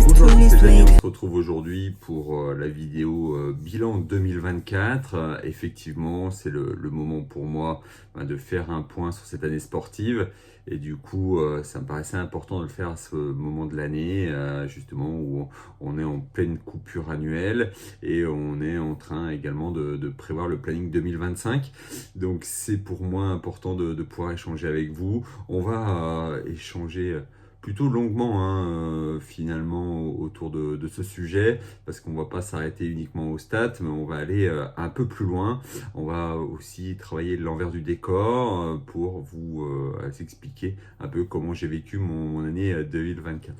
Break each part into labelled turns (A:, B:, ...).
A: Bonjour, c'est Daniel, on se retrouve aujourd'hui pour la vidéo bilan 2024. Effectivement, c'est le moment pour moi de faire un point sur cette année sportive. Et du coup, ça me paraissait important de le faire à ce moment de l'année, justement où on est en pleine coupure annuelle et on est en train également de prévoir le planning 2025. Donc c'est pour moi important de pouvoir échanger avec vous. On va échanger plutôt longuement finalement autour de ce sujet, parce qu'on ne va pas s'arrêter uniquement aux stats, mais on va aller un peu plus loin. On va aussi travailler l'envers du décor pour vous expliquer un peu comment j'ai vécu mon année 2024.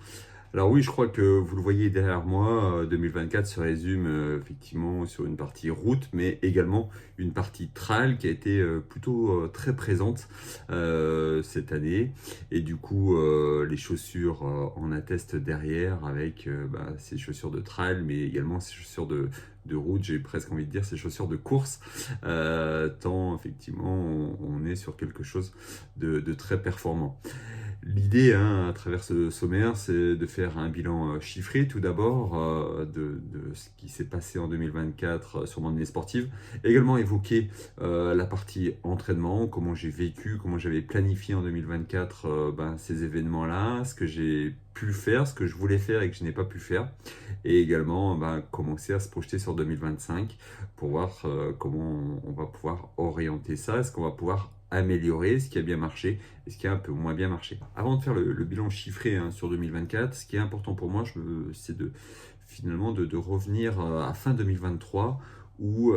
A: Alors oui, je crois que vous le voyez derrière moi, 2024 se résume effectivement sur une partie route, mais également une partie trail qui a été plutôt très présente cette année. Et du coup, les chaussures en attestent derrière avec ces chaussures de trail, mais également ces chaussures de route, j'ai presque envie de dire ces chaussures de course, tant effectivement on est sur quelque chose de très performant. L'idée, à travers ce sommaire, c'est de faire un bilan chiffré tout d'abord de ce qui s'est passé en 2024 sur mon année sportive. Également évoquer la partie entraînement, comment j'ai vécu, comment j'avais planifié en 2024 ces événements-là, ce que j'ai pu faire, ce que je voulais faire et que je n'ai pas pu faire. Et également commencer à se projeter sur 2025 pour voir comment on va pouvoir orienter ça, est-ce qu'on va pouvoir améliorer ce qui a bien marché et ce qui a un peu moins bien marché. Avant de faire le bilan chiffré sur 2024, ce qui est important pour moi, c'est finalement de revenir à fin 2023 où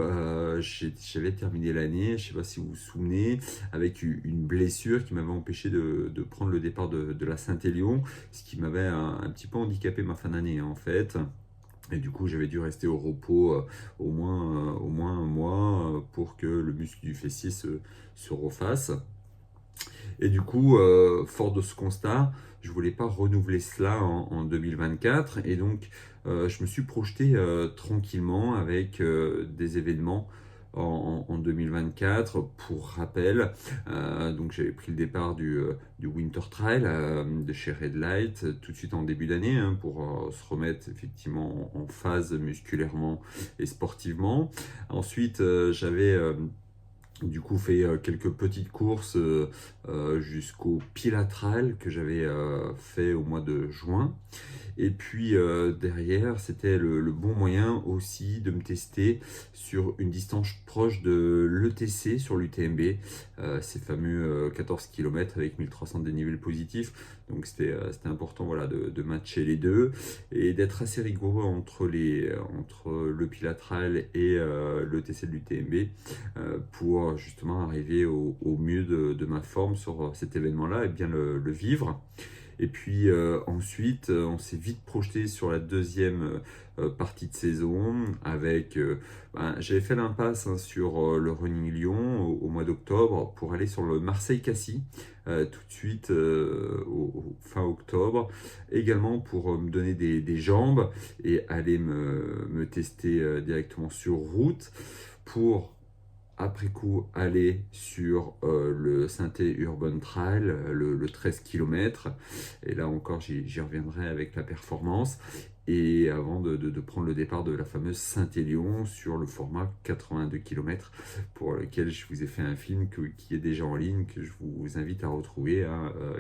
A: j'avais terminé l'année, je ne sais pas si vous vous souvenez, avec une blessure qui m'avait empêché de prendre le départ de la Saint-Élion, ce qui m'avait un petit peu handicapé ma fin d'année en fait. Et du coup, j'avais dû rester au repos au moins un mois pour que le muscle du fessier se refasse. Et du coup, fort de ce constat, je ne voulais pas renouveler cela en 2024. Et donc, je me suis projeté tranquillement avec des événements en 2024. Pour rappel, donc j'avais pris le départ du Winter Trail de chez Red Light tout de suite en début d'année pour se remettre effectivement en phase musculairement et sportivement. Ensuite, j'avais du coup fait quelques petites courses jusqu'au Pilatral que j'avais fait au mois de juin. Et puis derrière, c'était le bon moyen aussi de me tester sur une distance proche de l'ETC sur l'UTMB, ces fameux 14 km avec 1300 dénivelés positifs. Donc c'était important de matcher les deux et d'être assez rigoureux entre le Pilatral et l'ETC de l'UTMB pour justement arriver au mieux de ma forme sur cet événement-là et bien le vivre. Et puis ensuite, on s'est vite projeté sur la deuxième partie de saison avec... j'avais fait l'impasse sur le Running Lyon au mois d'octobre pour aller sur le Marseille-Cassis tout de suite fin octobre. Également pour me donner des jambes et aller me tester directement sur route pour... après coup, aller sur le Synthé Urban Trail, le 13 km. Et là encore, j'y reviendrai avec la performance. Et avant de prendre le départ de la fameuse Saint-Élion sur le format 82 km, pour lequel je vous ai fait un film qui est déjà en ligne, que je vous invite à retrouver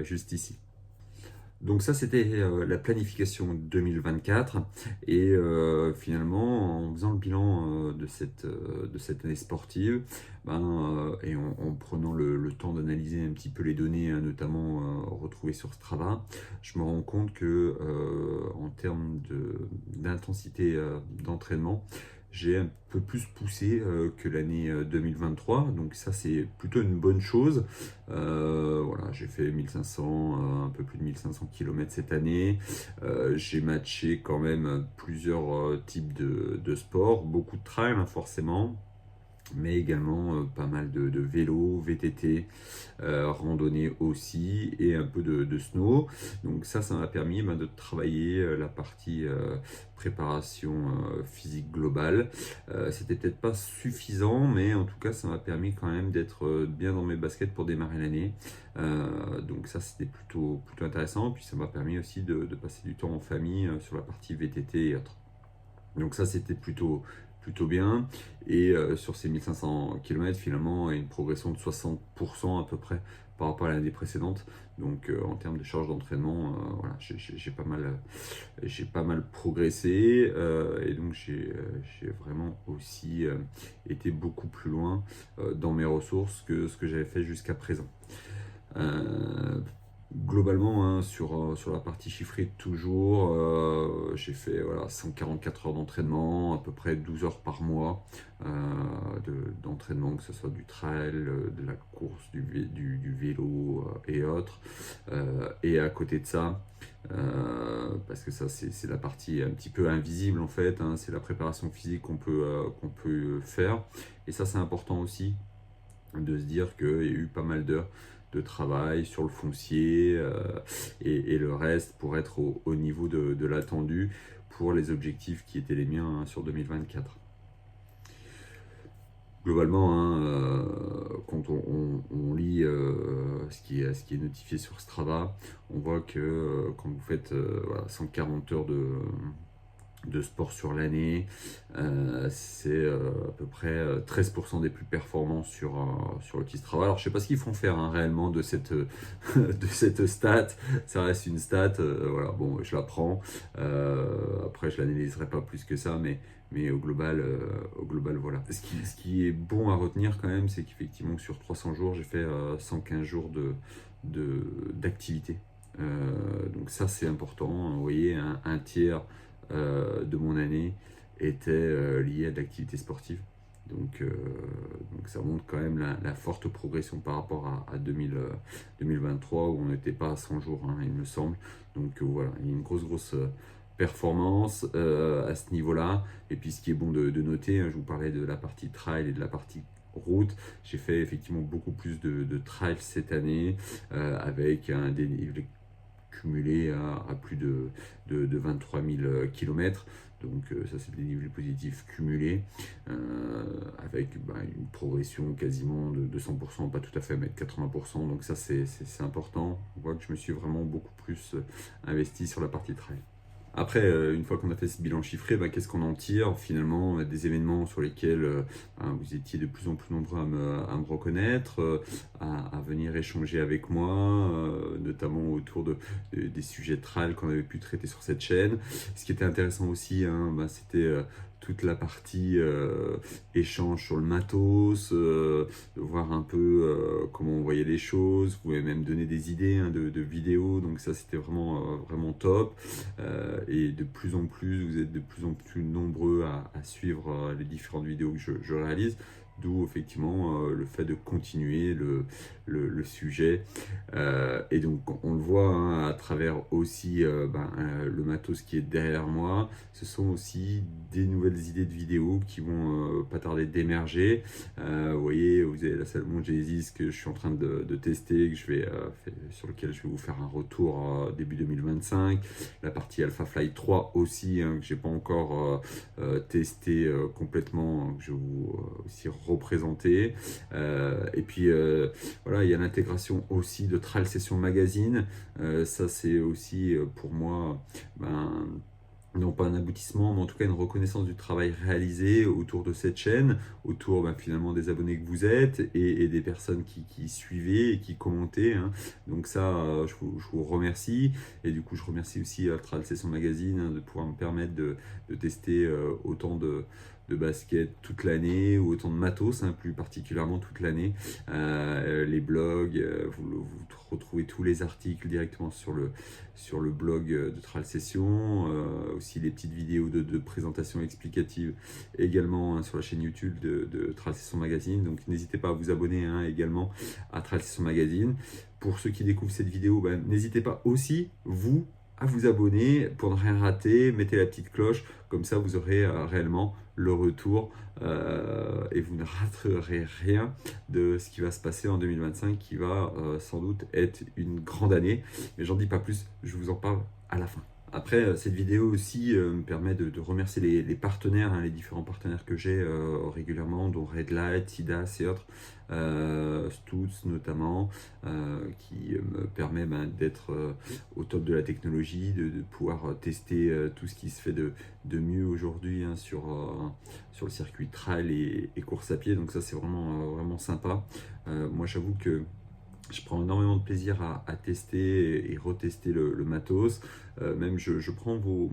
A: juste ici. Donc ça, c'était la planification 2024 et finalement, en faisant le bilan de cette année sportive et en prenant le temps d'analyser un petit peu les données, notamment retrouvées sur Strava, je me rends compte que en termes d'intensité d'entraînement, j'ai un peu plus poussé que l'année 2023, donc ça c'est plutôt une bonne chose. J'ai fait 1500, un peu plus de 1500 km cette année. J'ai matché quand même plusieurs types de sports, beaucoup de trail forcément. mais également pas mal de vélo, VTT, randonnée aussi, et un peu de snow. Donc ça m'a permis de travailler la partie préparation physique globale. C'était peut-être pas suffisant, mais en tout cas ça m'a permis quand même d'être bien dans mes baskets pour démarrer l'année. Donc ça c'était plutôt intéressant, puis ça m'a permis aussi de passer du temps en famille sur la partie VTT et autres. Donc ça c'était plutôt bien, et sur ces 1500 km finalement une progression de 60% à peu près par rapport à l'année précédente. Donc en termes de charge d'entraînement, voilà, j'ai pas mal progressé, et donc j'ai vraiment aussi été beaucoup plus loin dans mes ressources que ce que j'avais fait jusqu'à présent. Globalement, hein, sur la partie chiffrée, toujours, j'ai fait voilà, 144 heures d'entraînement, à peu près 12 heures par mois d'entraînement, que ce soit du trail, de la course, du vélo et autres. Et à côté de ça, parce que ça c'est la partie un petit peu invisible en fait, hein, c'est la préparation physique qu'on peut faire. Et ça c'est important aussi de se dire qu'il y a eu pas mal d'heures de travail sur le foncier et le reste pour être au niveau de l'attendu pour les objectifs qui étaient les miens hein, sur 2024. Globalement, hein, quand on lit ce qui est notifié sur Strava, on voit que quand vous faites voilà, 140 heures de sport sur l'année, c'est à peu près 13% des plus performants sur l'outil Strava. Alors je sais pas ce qu'ils font faire hein, réellement de cette, de cette stat, ça reste une stat, voilà, bon je la prends, après je l'analyserai pas plus que ça, mais au global voilà. Ce qui est bon à retenir quand même, c'est qu'effectivement sur 300 jours, j'ai fait 115 jours d'activité. Donc ça c'est important, vous voyez, un tiers de mon année était lié à de l'activité sportive. Donc ça montre quand même la forte progression par rapport à 2023 où on n'était pas à 100 jours, hein, il me semble. Donc voilà, il y a une grosse performance à ce niveau-là. Et puis ce qui est bon de noter, hein, je vous parlais de la partie trail et de la partie route, j'ai fait effectivement beaucoup plus de trail cette année avec un dénivelé cumulé à plus de 23 000 km. Donc ça c'est des niveaux positifs cumulés avec une progression quasiment de 100%, pas tout à fait mais de 80%. Donc ça c'est important. On voit que je me suis vraiment beaucoup plus investi sur la partie trail. Après, une fois qu'on a fait ce bilan chiffré, qu'est-ce qu'on en tire finalement des événements sur lesquels vous étiez de plus en plus nombreux à me reconnaître, à venir échanger avec moi, notamment autour des sujets de trail qu'on avait pu traiter sur cette chaîne. Ce qui était intéressant aussi, hein, c'était toute la partie échange sur le matos, de voir un peu comment on voyait les choses. Vous pouvez même donner des idées hein, de vidéos, donc ça c'était vraiment top. Et de plus en plus, vous êtes de plus en plus nombreux à suivre les différentes vidéos que je réalise. D'où effectivement le fait de continuer le sujet. Et donc on le voit hein, à travers aussi le matos qui est derrière moi. Ce sont aussi des nouvelles idées de vidéos qui vont pas tarder d'émerger. Vous voyez, vous avez la Salomon Genesis que je suis en train de tester, sur lequel je vais vous faire un retour début 2025. La partie Alpha Flight 3 aussi, hein, que j'ai pas encore testé complètement, que je vais vous aussi représenter. Et puis voilà, il y a l'intégration aussi de Trail Session Magazine. Ça c'est aussi pour moi non pas un aboutissement, mais en tout cas une reconnaissance du travail réalisé autour de cette chaîne, autour finalement des abonnés que vous êtes et des personnes qui suivaient et qui commentaient. Hein. Donc ça, je vous remercie. Et du coup, je remercie aussi Trail Session Magazine hein, de pouvoir me permettre de tester autant de basket toute l'année ou autant de matos, hein, plus particulièrement toute l'année. Les blogs, vous retrouvez tous les articles directement sur le blog de Trail Session, aussi les petites vidéos de présentation explicative également hein, sur la chaîne YouTube de Trail Session Magazine. Donc n'hésitez pas à vous abonner hein, également à Trail Session Magazine. Pour ceux qui découvrent cette vidéo, n'hésitez pas aussi, vous, à vous abonner pour ne rien rater. Mettez la petite cloche, comme ça vous aurez réellement le retour et vous ne raterez rien de ce qui va se passer en 2025 qui va sans doute être une grande année. Mais j'en dis pas plus, je vous en parle à la fin. Après, cette vidéo aussi me permet de remercier les partenaires, les différents partenaires que j'ai régulièrement, dont Redlight, SIDAS et autres, Stutz notamment, qui me permet d'être au top de la technologie, de pouvoir tester tout ce qui se fait de mieux aujourd'hui sur le circuit trail et course à pied. Donc ça, c'est vraiment sympa. Moi, j'avoue que je prends énormément de plaisir à tester et retester le matos. Même je prends vos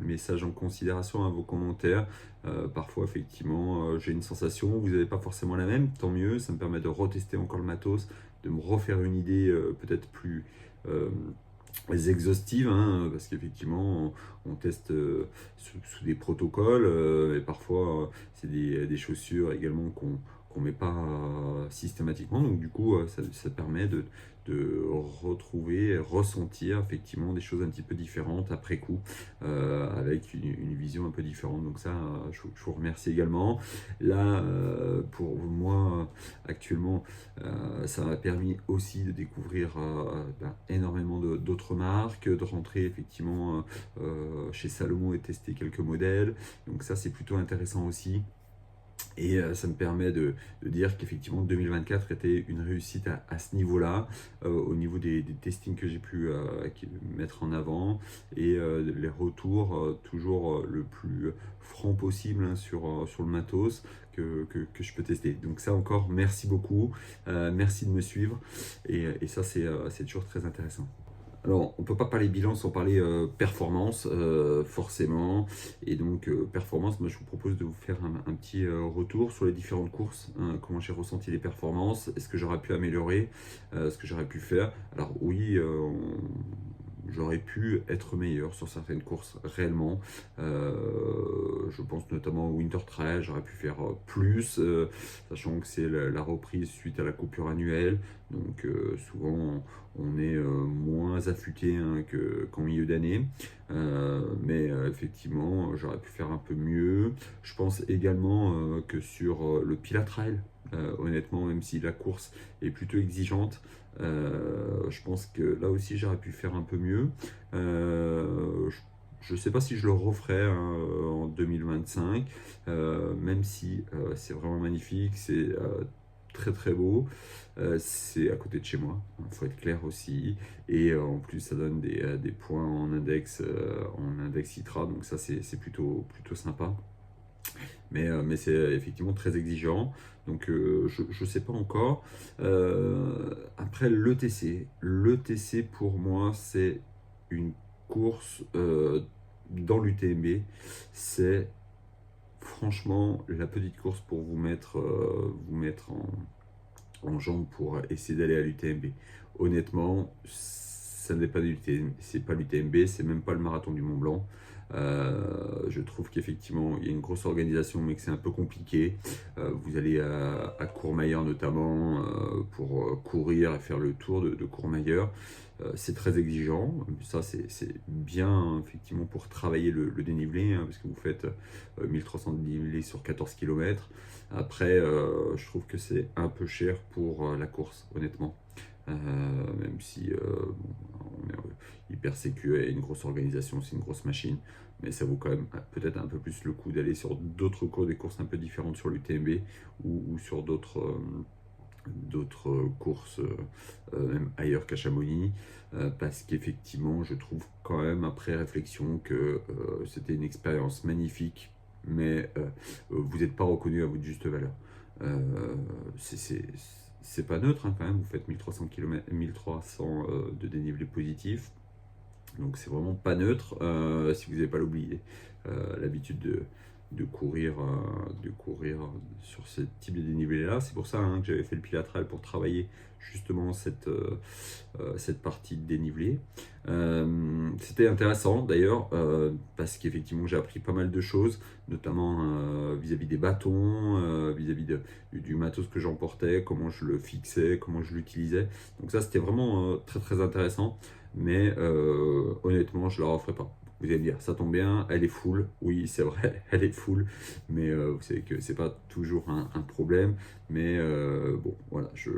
A: messages en considération, vos commentaires. Parfois, effectivement, j'ai une sensation, vous n'avez pas forcément la même, tant mieux. Ça me permet de retester encore le matos, de me refaire une idée peut-être plus exhaustive, parce qu'effectivement, on teste sous des protocoles et parfois, c'est des chaussures également qu'on met pas systématiquement, donc du coup ça permet de retrouver, ressentir effectivement des choses un petit peu différentes après coup, avec une vision un peu différente. Donc ça, je vous remercie également. Là, pour moi, actuellement, ça m'a permis aussi de découvrir énormément d'autres marques, de rentrer effectivement chez Salomon et tester quelques modèles. Donc ça, c'est plutôt intéressant aussi. Et ça me permet de dire qu'effectivement 2024 était une réussite à ce niveau-là, au niveau des testings que j'ai pu mettre en avant et les retours toujours le plus franc possible sur le matos que je peux tester. Donc ça encore, merci beaucoup, merci de me suivre et ça c'est toujours très intéressant. Alors, on ne peut pas parler bilan sans parler performance, forcément. Et donc, performance, moi je vous propose de vous faire un petit retour sur les différentes courses, comment j'ai ressenti les performances, est-ce que j'aurais pu améliorer, ce que j'aurais pu faire. Alors oui, j'aurais pu être meilleur sur certaines courses réellement. Je pense notamment au Winter Trail, j'aurais pu faire plus, sachant que c'est la reprise suite à la coupure annuelle. Donc souvent on est moins affûté qu'en milieu d'année. Mais effectivement, j'aurais pu faire un peu mieux. Je pense également que sur le Pilat Trail, honnêtement, même si la course est plutôt exigeante, je pense que là aussi j'aurais pu faire un peu mieux. Je ne sais pas si je le referai en 2025, même si c'est vraiment magnifique, c'est très très beau. C'est à côté de chez moi, il faut être clair aussi. Et en plus, ça donne des points en index ITRA, donc ça c'est plutôt sympa. Mais c'est effectivement très exigeant, donc je ne sais pas encore. Après l'ETC pour moi c'est une course dans l'UTMB, c'est franchement la petite course pour vous mettre en jambes pour essayer d'aller à l'UTMB. Honnêtement, ça n'est pas l'UTMB, c'est pas l'UTMB, c'est même pas le marathon du Mont Blanc. Je trouve qu'effectivement il y a une grosse organisation mais que c'est un peu compliqué. Vous allez à Courmayeur notamment pour courir et faire le tour de Courmayeur. C'est très exigeant, ça c'est bien effectivement pour travailler le dénivelé, parce que vous faites 1300 dénivelés sur 14 km. Après je trouve que c'est un peu cher pour la course honnêtement. Même si on est hyper sécu et une grosse organisation, c'est une grosse machine, mais ça vaut quand même peut-être un peu plus le coup d'aller sur d'autres cours, des courses un peu différentes sur l'UTMB ou sur d'autres courses même ailleurs qu'à Chamonix, parce qu'effectivement je trouve quand même après réflexion que c'était une expérience magnifique, mais vous n'êtes pas reconnu à votre juste valeur. C'est pas neutre quand même, vous faites 1300 km, 1300 de dénivelé positif, donc c'est vraiment pas neutre si vous n'avez pas l'habitude de courir sur ce type de dénivelé là. C'est pour ça que j'avais fait le Pilat Trail, pour travailler justement cette partie de dénivelé. C'était intéressant d'ailleurs parce qu'effectivement j'ai appris pas mal de choses, notamment vis-à-vis des bâtons, vis-à-vis du matos que j'emportais, comment je le fixais, comment je l'utilisais. Donc ça c'était vraiment très très intéressant. mais honnêtement, je ne la referai pas. Vous allez me dire, ça tombe bien, elle est full. Oui, c'est vrai, elle est full, mais vous savez que c'est pas toujours un problème. Mais bon, voilà, je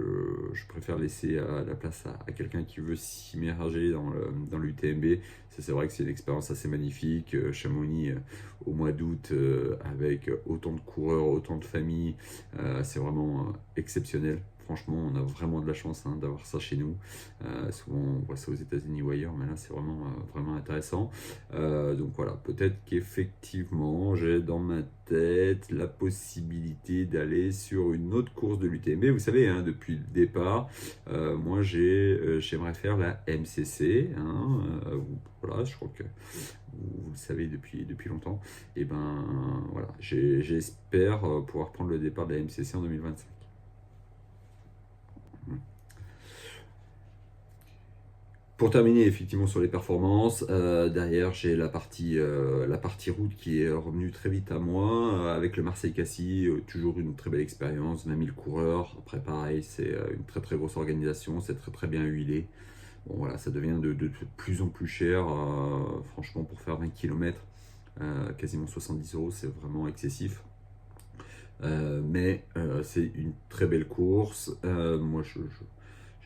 A: préfère laisser la place à quelqu'un qui veut s'immerger dans l'UTMB. C'est vrai que c'est une expérience assez magnifique. Chamonix au mois d'août, avec autant de coureurs, autant de familles, c'est vraiment exceptionnel. Franchement, on a vraiment de la chance d'avoir ça chez nous. Souvent, on voit ça aux États-Unis ou ailleurs, mais là, c'est vraiment intéressant. Donc voilà, peut-être qu'effectivement, j'ai dans ma tête la possibilité d'aller sur une autre course de l'UTMB. Vous savez, depuis le départ, moi, j'aimerais faire la MCC. Voilà, je crois que vous le savez depuis longtemps. Et ben voilà, j'espère pouvoir prendre le départ de la MCC en 2025. Pour terminer effectivement sur les performances, derrière j'ai la partie route qui est revenue très vite à moi, avec le Marseille-Cassis, toujours une très belle expérience, 20 000 coureurs. Après pareil, c'est une très très grosse organisation, c'est très très bien huilé. Bon voilà, ça devient de plus en plus cher, franchement pour faire 20 km, quasiment 70 €, c'est vraiment excessif. Mais c'est une très belle course. Moi,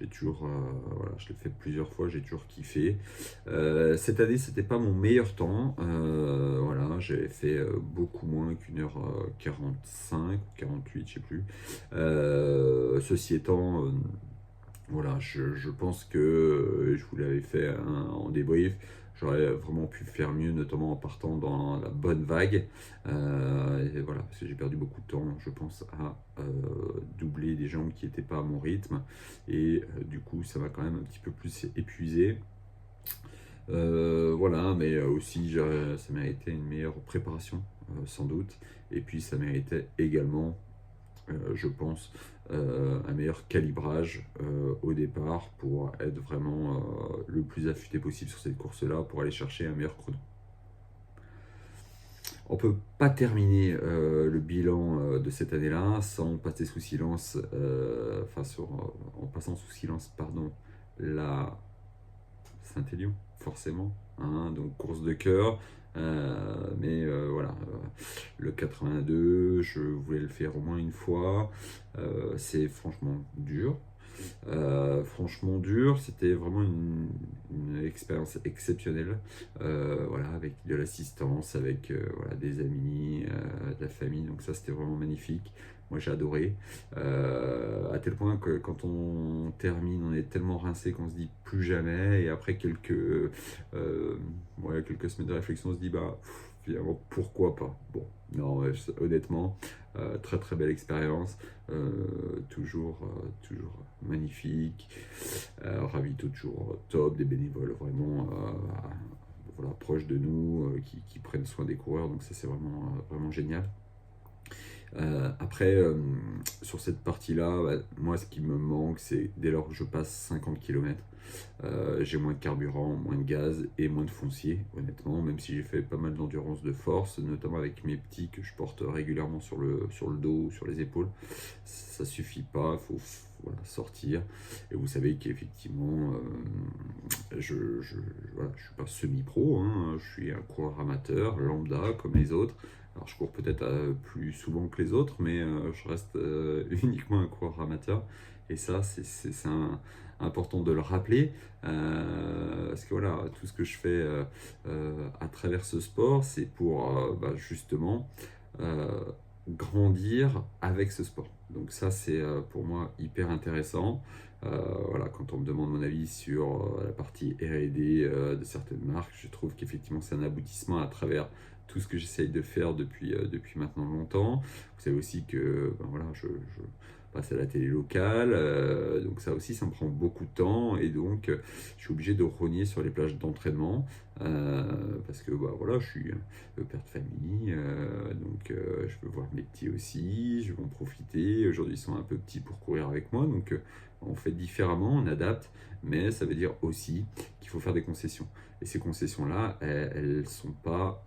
A: j'ai toujours, voilà, je l'ai fait plusieurs fois, j'ai toujours kiffé. Cette année, c'était pas mon meilleur temps. Voilà, j'avais fait beaucoup moins qu'une heure 45 ou 48, je sais plus. Ceci étant, voilà, je pense que je vous l'avais fait en débrief. J'aurais vraiment pu faire mieux, notamment en partant dans la bonne vague. Et voilà, parce que j'ai perdu beaucoup de temps, je pense, à doubler des jambes qui n'étaient pas à mon rythme. Et du coup, ça m'a quand même un petit peu plus épuisé. Voilà, mais aussi, ça méritait une meilleure préparation, sans doute. Et puis, ça méritait également, je pense, un meilleur calibrage au départ pour être vraiment le plus affûté possible sur cette course-là pour aller chercher un meilleur chrono. On ne peut pas terminer le bilan de cette année-là sans passer sous silence, en passant sous silence, pardon, la Saint-Élion, forcément, donc course de cœur. Mais voilà, le 82, je voulais le faire au moins une fois. C'est franchement dur. Franchement dur, c'était vraiment une expérience exceptionnelle, voilà, avec de l'assistance, avec voilà, des amis, de la famille, donc ça c'était vraiment magnifique. Moi j'ai adoré, à tel point que quand on termine, on est tellement rincé qu'on se dit plus jamais, et après ouais, quelques semaines de réflexion, on se dit bah finalement pourquoi pas. Bon, non, honnêtement, très très belle expérience, toujours magnifique, ravito toujours top, des bénévoles vraiment voilà, proches de nous, qui prennent soin des coureurs, donc ça c'est vraiment génial. Après, sur cette partie-là, bah, moi ce qui me manque, c'est dès lors que je passe 50 km, j'ai moins de carburant, moins de gaz et moins de foncier, honnêtement, même si j'ai fait pas mal d'endurance de force, notamment avec mes petits que je porte régulièrement sur le dos ou sur les épaules. Ça suffit pas, il faut voilà, sortir. Et vous savez qu'effectivement, voilà, je suis pas semi-pro, je suis un coureur amateur, lambda comme les autres. Alors je cours peut-être plus souvent que les autres, mais je reste uniquement un coureur amateur. Et ça, c'est important de le rappeler, parce que voilà, tout ce que je fais à travers ce sport, c'est pour bah, justement grandir avec ce sport. Donc ça, c'est pour moi hyper intéressant. Voilà, quand on me demande mon avis sur la partie R&D de certaines marques, je trouve qu'effectivement c'est un aboutissement à travers tout ce que j'essaye de faire depuis maintenant longtemps. Vous savez aussi que ben voilà, je passe à la télé locale, donc ça aussi ça me prend beaucoup de temps, et donc je suis obligé de rogner sur les plages d'entraînement, parce que bah, voilà, je suis père de famille, donc je veux voir mes petits aussi, je veux en profiter. Aujourd'hui ils sont un peu petits pour courir avec moi, donc on fait différemment, on adapte, mais ça veut dire aussi qu'il faut faire des concessions. Et ces concessions-là, elles sont pas,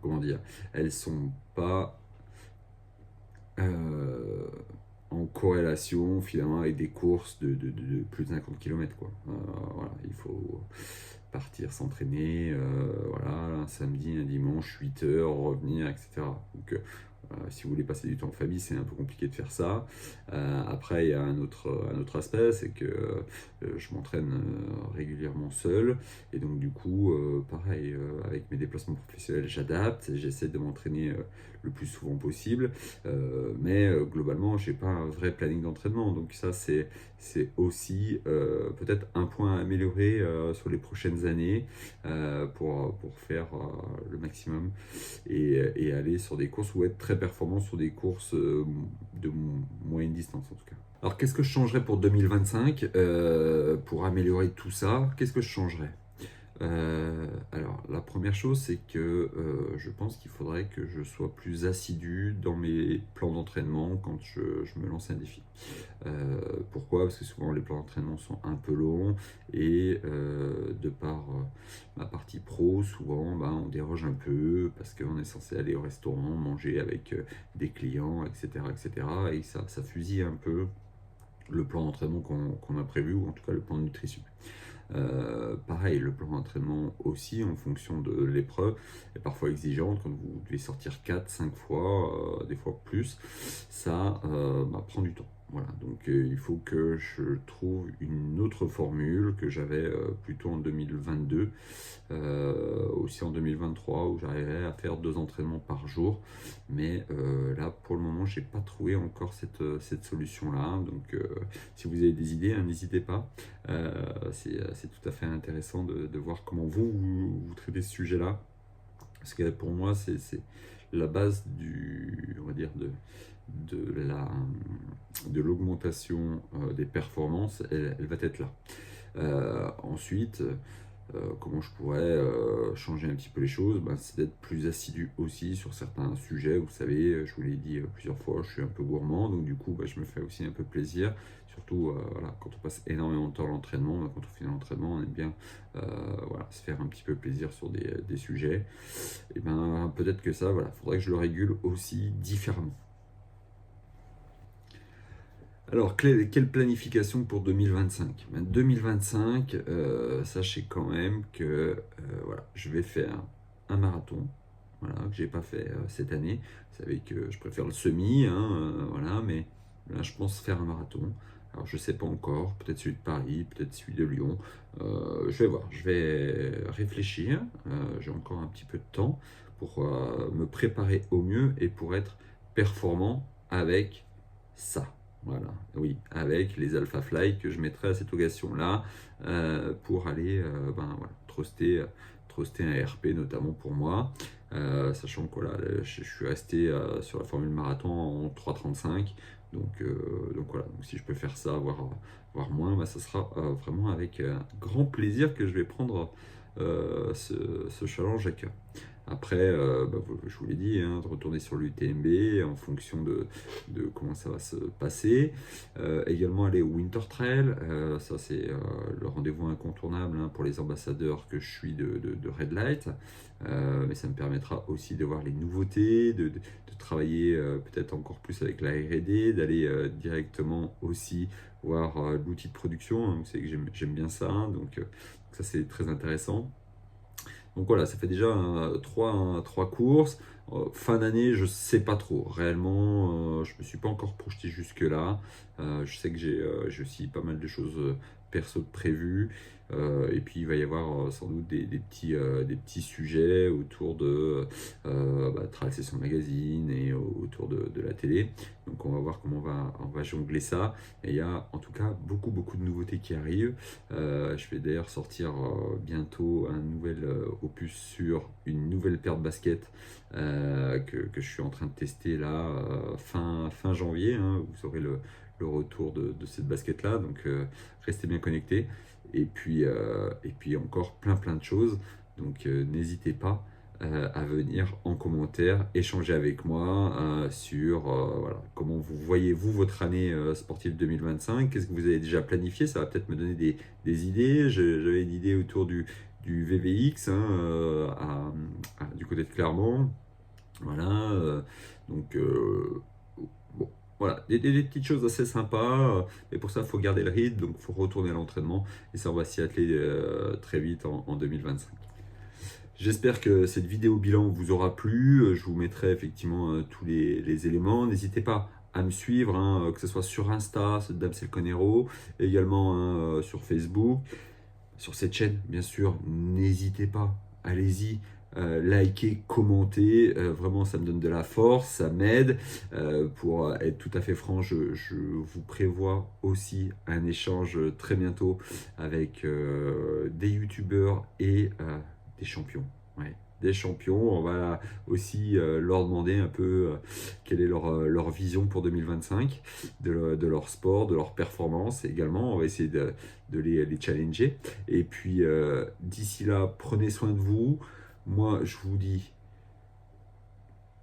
A: comment dire, elles sont pas en corrélation finalement avec des courses de plus de 50 km, quoi. Voilà, il faut partir s'entraîner, voilà, un samedi, un dimanche, 8 heures, revenir, etc. Donc, si vous voulez passer du temps en famille, c'est un peu compliqué de faire ça. Après, il y a un autre aspect, c'est que je m'entraîne régulièrement seul. Et donc, du coup, pareil, avec mes déplacements professionnels, j'adapte. J'essaie de m'entraîner le plus souvent possible. Mais globalement, je n'ai pas un vrai planning d'entraînement. Donc, ça, c'est aussi peut-être un point à améliorer sur les prochaines années pour faire le maximum et aller sur des courses ou être très performant sur des courses de moyenne distance en tout cas. Alors qu'est-ce que je changerais pour 2025 pour améliorer tout ça? Qu'est-ce que je changerais? Alors la première chose, c'est que je pense qu'il faudrait que je sois plus assidu dans mes plans d'entraînement quand je me lance un défi. Pourquoi? Parce que souvent les plans d'entraînement sont un peu longs et de par ma partie pro, souvent on déroge un peu parce qu'on est censé aller au restaurant, manger avec des clients, etc., etc. Et ça fusille un peu le plan d'entraînement qu'on a prévu, ou en tout cas le plan de nutrition. Pareil, le plan d'entraînement aussi en fonction de l'épreuve est parfois exigeante quand vous devez sortir 4-5 fois, des fois plus, ça prend du temps. Voilà, donc il faut que je trouve une autre formule que j'avais plutôt en 2022, aussi en 2023 où j'arrivais à faire 2 entraînements par jour. Mais là, pour le moment, je n'ai pas trouvé encore cette solution-là. Donc, si vous avez des idées, n'hésitez pas. C'est tout à fait intéressant de voir comment vous traitez ce sujet-là. Parce que pour moi, c'est la base on va dire de l'augmentation des performances, elle va être là. Ensuite, comment je pourrais changer un petit peu les choses, c'est d'être plus assidu aussi sur certains sujets. Vous savez, je vous l'ai dit plusieurs fois, je suis un peu gourmand, donc du coup je me fais aussi un peu plaisir, surtout voilà, quand on passe énormément de temps à l'entraînement. Quand on finit l'entraînement, on aime bien voilà, se faire un petit peu plaisir sur des sujets. Et peut-être que ça, voilà, faudrait que je le régule aussi différemment. Alors, quelle planification pour 2025? 2025, sachez quand même que voilà, je vais faire un marathon, voilà, que j'ai pas fait cette année. Vous savez que je préfère le semi, hein, voilà, mais là, je pense faire un marathon. Alors, je sais pas encore, peut-être celui de Paris, peut-être celui de Lyon. Je vais voir, je vais réfléchir. J'ai encore un petit peu de temps pour me préparer au mieux et pour être performant avec ça. Voilà, oui, avec les Alpha Fly que je mettrai à cette occasion-là pour aller voilà, truster un RP notamment pour moi, sachant que voilà, je suis resté sur la formule marathon en 3,35, donc voilà, donc si je peux faire ça, voire moins, ça sera vraiment avec grand plaisir que je vais prendre ce challenge à cœur. Après, je vous l'ai dit, hein, de retourner sur l'UTMB en fonction de comment ça va se passer. Également aller au Winter Trail, ça c'est le rendez-vous incontournable hein, pour les ambassadeurs que je suis de Red Light. Mais ça me permettra aussi de voir les nouveautés, de travailler peut-être encore plus avec la R&D, d'aller directement aussi voir l'outil de production. Hein. Vous savez que j'aime bien ça, hein, donc ça c'est très intéressant. Donc voilà, ça fait déjà 3 courses. Fin d'année, je sais pas trop. Réellement, je me suis pas encore projeté jusque-là. Je sais que j'ai aussi pas mal de choses perso de prévues. Et puis il va y avoir sans doute des petits sujets autour de traverser son magazine et autour de la télé. Donc on va voir comment on va jongler ça. Et il y a en tout cas beaucoup de nouveautés qui arrivent. Je vais d'ailleurs sortir bientôt un nouvel opus sur une nouvelle paire de baskets que je suis en train de tester là fin janvier. Hein. Vous aurez le retour de cette basket là, donc restez bien connectés. Et puis encore plein de choses. Donc n'hésitez pas à venir en commentaire, échanger avec moi sur voilà, comment vous voyez-vous votre année sportive 2025. Qu'est-ce que vous avez déjà planifié? Ça va peut-être me donner des idées. J'avais une idée autour du VVX hein, du côté de Clermont. Voilà, donc bon, Voilà, des petites choses assez sympas, mais pour ça, il faut garder le rythme, donc il faut retourner à l'entraînement, et ça, on va s'y atteler très vite en 2025. J'espère que cette vidéo bilan vous aura plu. Je vous mettrai effectivement tous les éléments. N'hésitez pas à me suivre, hein, que ce soit sur Insta, Damsel Conero, également hein, sur Facebook, sur cette chaîne, bien sûr. N'hésitez pas, allez-y. Likez, commentez, vraiment ça me donne de la force, ça m'aide. Pour être tout à fait franc, je vous prévois aussi un échange très bientôt avec des youtubeurs et des champions. Ouais, des champions. On va aussi leur demander un peu quelle est leur vision pour 2025 de leur sport, de leur performance également. On va essayer de les challenger. Et puis d'ici là, prenez soin de vous. Moi, je vous dis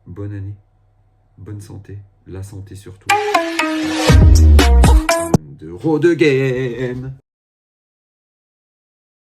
A: bonne année, bonne santé, la santé surtout. De Road Again.